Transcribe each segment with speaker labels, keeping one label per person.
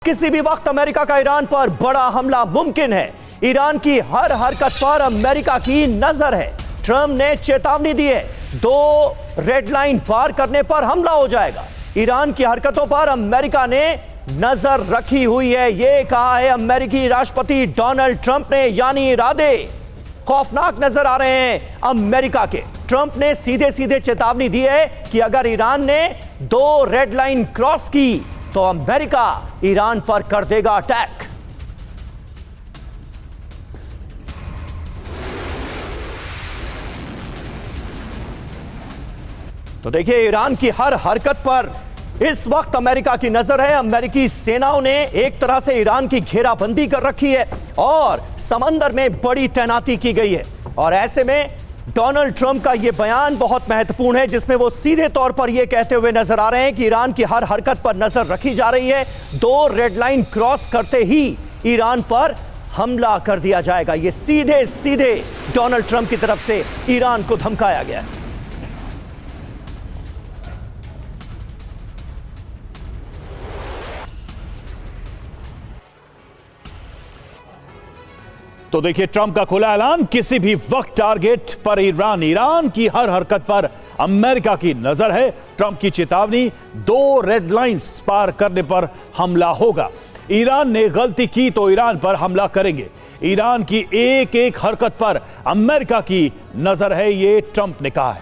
Speaker 1: किसी भी वक्त अमेरिका का ईरान पर बड़ा हमला मुमकिन है। ईरान की हर हरकत पर अमेरिका की नजर है। ट्रंप ने चेतावनी दी है, 2 रेड लाइन पार करने पर हमला हो जाएगा। ईरान की हरकतों पर अमेरिका ने नजर रखी हुई है, यह कहा है अमेरिकी राष्ट्रपति डोनाल्ड ट्रंप ने। यानी इरादे खौफनाक नजर आ रहे हैं अमेरिका के। ट्रंप ने सीधे सीधे चेतावनी दी है कि अगर ईरान ने 2 रेड लाइन क्रॉस की तो अमेरिका ईरान पर कर देगा अटैक। तो देखिए, ईरान की हर हरकत पर इस वक्त अमेरिका की नजर है। अमेरिकी सेनाओं ने एक तरह से ईरान की घेराबंदी कर रखी है और समंदर में बड़ी तैनाती की गई है। और ऐसे में डोनाल्ड ट्रंप का यह बयान बहुत महत्वपूर्ण है, जिसमें वो सीधे तौर पर यह कहते हुए नजर आ रहे हैं कि ईरान की हर हरकत पर नजर रखी जा रही है। 2 रेड लाइन क्रॉस करते ही ईरान पर हमला कर दिया जाएगा। यह सीधे सीधे डोनाल्ड ट्रंप की तरफ से ईरान को धमकाया गया है।
Speaker 2: तो देखिए, ट्रंप का खुला ऐलान, किसी भी वक्त टारगेट पर ईरान की हर हरकत पर अमेरिका की नजर है। ट्रंप की चेतावनी, 2 रेड लाइंस पार करने पर हमला होगा। ईरान ने गलती की तो ईरान पर हमला करेंगे। ईरान की एक एक हरकत पर अमेरिका की नजर है, ये ट्रंप ने कहा है।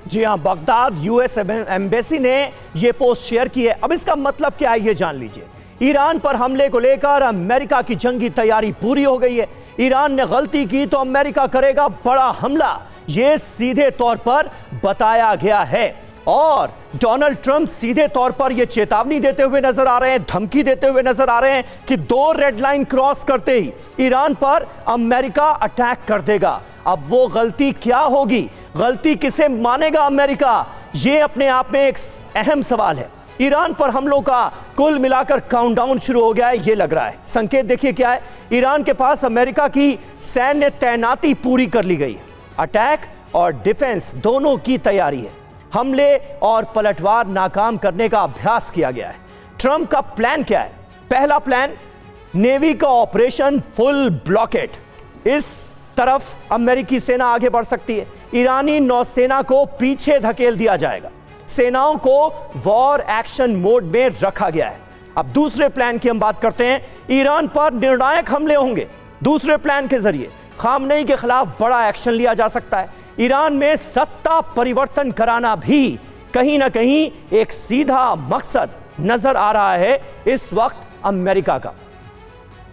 Speaker 1: जी हां, बगदाद यूएस एम्बेसी ने यह पोस्ट शेयर की है। अब इसका मतलब क्या है, यह जान लीजिए। ईरान पर हमले को लेकर अमेरिका की जंगी तैयारी पूरी हो गई है। ईरान ने गलती की तो अमेरिका करेगा बड़ा हमला, यह सीधे तौर पर बताया गया है। और डोनाल्ड ट्रंप सीधे तौर पर यह चेतावनी देते हुए नजर आ रहे हैं, धमकी देते हुए नजर आ रहे हैं कि 2 रेड लाइन क्रॉस करते ही ईरान पर अमेरिका अटैक कर देगा। अब वो गलती क्या होगी, गलती किसे मानेगा अमेरिका, यह अपने आप में एक अहम सवाल है। ईरान पर हमलों का कुल मिलाकर काउंटडाउन शुरू हो गया है, यह लग रहा है। संकेत देखिए क्या है, ईरान के पास अमेरिका की सैन्य तैनाती पूरी कर ली गई। अटैक और डिफेंस दोनों की तैयारी है। हमले और पलटवार नाकाम करने का अभ्यास किया गया है। ट्रंप का प्लान क्या है? पहला प्लान, नेवी का ऑपरेशन फुल ब्लॉकेट। इस तरफ अमेरिकी सेना आगे बढ़ सकती है, ईरानी नौसेना को पीछे धकेल दिया जाएगा। सेनाओं को वॉर एक्शन मोड में रखा गया है। अब दूसरे प्लान की हम बात करते हैं। ईरान पर निर्णायक हमले होंगे। दूसरे प्लान के जरिए खामनेई के खिलाफ बड़ा एक्शन लिया जा सकता है। ईरान में सत्ता परिवर्तन कराना भी कहीं ना कहीं एक सीधा मकसद नजर आ रहा है इस वक्त अमेरिका का।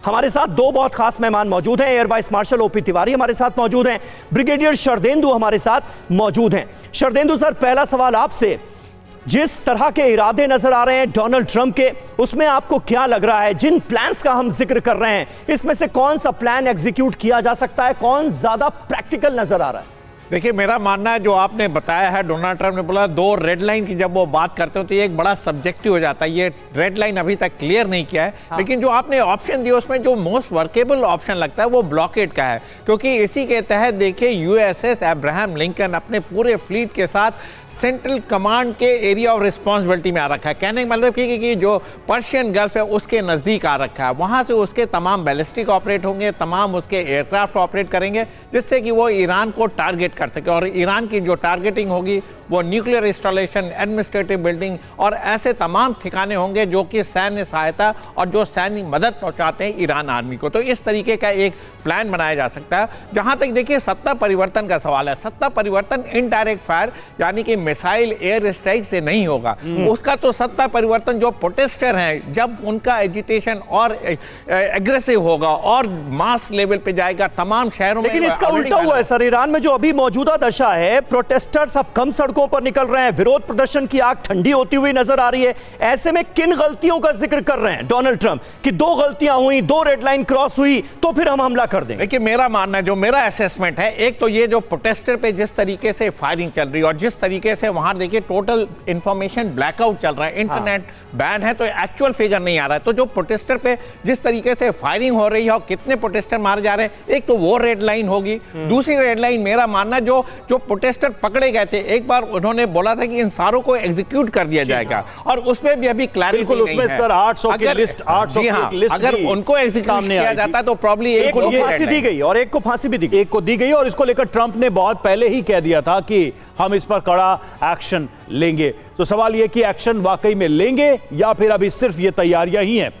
Speaker 1: हमारे साथ 2 बहुत खास मेहमान मौजूद हैं। Air vice marshal OP Tiwari हमारे साथ मौजूद हैं, ब्रिगेडियर शरदेंदु हमारे साथ मौजूद हैं। शरदेंदु सर, पहला सवाल आपसे, जिस तरह के इरादे नजर आ रहे हैं डोनाल्ड ट्रंप के, उसमें आपको क्या लग रहा है? जिन प्लान्स का हम जिक्र कर रहे हैं, इसमें से कौन सा प्लान एग्जीक्यूट किया जा सकता है, कौन ज्यादा प्रैक्टिकल नजर आ रहा है?
Speaker 3: देखिए, मेरा मानना है जो आपने बताया है, डोनाल्ड ट्रंप ने बोला 2 रेड लाइन की जब वो बात करते हो तो ये एक बड़ा सब्जेक्टिव हो जाता है। ये रेड लाइन अभी तक क्लियर नहीं किया है। हाँ। लेकिन जो आपने ऑप्शन दिया उसमें जो मोस्ट वर्केबल ऑप्शन लगता है वो ब्लॉकेट का है, क्योंकि इसी के तहत देखिए यूएसएस अब्राहम लिंकन अपने पूरे फ्लीट के साथ सेंट्रल कमांड के एरिया ऑफ रिस्पॉन्सिबिलिटी में आ रखा है। कहने का मतलब कि जो पर्शियन गल्फ है उसके नज़दीक आ रखा है। वहाँ से उसके तमाम बैलिस्टिक ऑपरेट होंगे, तमाम उसके एयरक्राफ्ट ऑपरेट करेंगे, जिससे कि वो ईरान को टारगेट कर सके। और ईरान की जो टारगेटिंग होगी वो न्यूक्लियर इंस्टॉलेशन, एडमिनिस्ट्रेटिव बिल्डिंग और ऐसे तमाम ठिकाने होंगे जो कि सैन्य सहायता और जो सैन्य मदद पहुंचाते हैं ईरान आर्मी को। तो इस तरीके का एक प्लान बनाया जा सकता है। जहां तक देखिए सत्ता परिवर्तन का सवाल है, सत्ता परिवर्तन इनडायरेक्ट फायर यानी कि मिसाइल एयर स्ट्राइक से नहीं होगा। उसका तो सत्ता परिवर्तन जो प्रोटेस्टर हैं, जब उनका एजिटेशन और एग्रेसिव होगा और मास लेवल पे जाएगा तमाम शहरों में।
Speaker 1: लेकिन इसका उल्टा हुआ है सर, ईरान में जो अभी मौजूदा दशा है, प्रोटेस्टर्स अब कम सड़कों पर निकल रहे हैं, विरोध प्रदर्शन की आग ठंडी होती हुई नजर आ रही है। ऐसे में किन गलतियों का जिक्र कर रहे हैं डोनाल्ड ट्रंप कि 2 गलतियां हुई, 2 रेड लाइन क्रॉस हुई तो फिर हम हमला कर देंगे?
Speaker 3: देखिए, मेरा मानना है, जो मेरा असेसमेंट है, एक तो ये जो प्रोटेस्टर पे जिस तरीके से फायरिंग चल रही है और जिस तरीके से वहां देखिए टोटल इंफॉर्मेशन ब्लैकआउट चल रहा है, इंटरनेट बैन है, तो एक्चुअल फिगर नहीं आ रहा है। तो जो प्रोटेस्टर पे जिस तरीके से फायरिंग हो रही है और कितने प्रोटेस्टर मारे जा रहे हैं, एक तो वो रेड लाइन होगी। दूसरी रेड लाइन मेरा मानना, जो प्रोटेस्टर पकड़े गए थे, एक बार और उन्होंने बोला था कि इन सारों को एग्जीक्यूट कर दिया जाएगा, और उसमें भी अभी क्लैरिटी
Speaker 2: बिल्कुल, उसमें सर 800 की लिस्ट, 800 की एक लिस्ट
Speaker 3: अगर
Speaker 2: भी
Speaker 3: उनको एग्जीक्यूट
Speaker 2: सामने
Speaker 3: किया
Speaker 2: आई थी।
Speaker 3: जाता तो प्रॉब्ली
Speaker 1: एक को फांसी दी गई और एक को फांसी भी दी गई।
Speaker 2: एक को दी गई और इसको लेकर ट्रंप ने बहुत पहले ही कह दिया था कि हम इस पर कड़ा एक्शन लेंगे। तो सवाल यह कि एक्शन वाकई में लेंगे या फिर अभी सिर्फ ये तैयारियां ही हैं।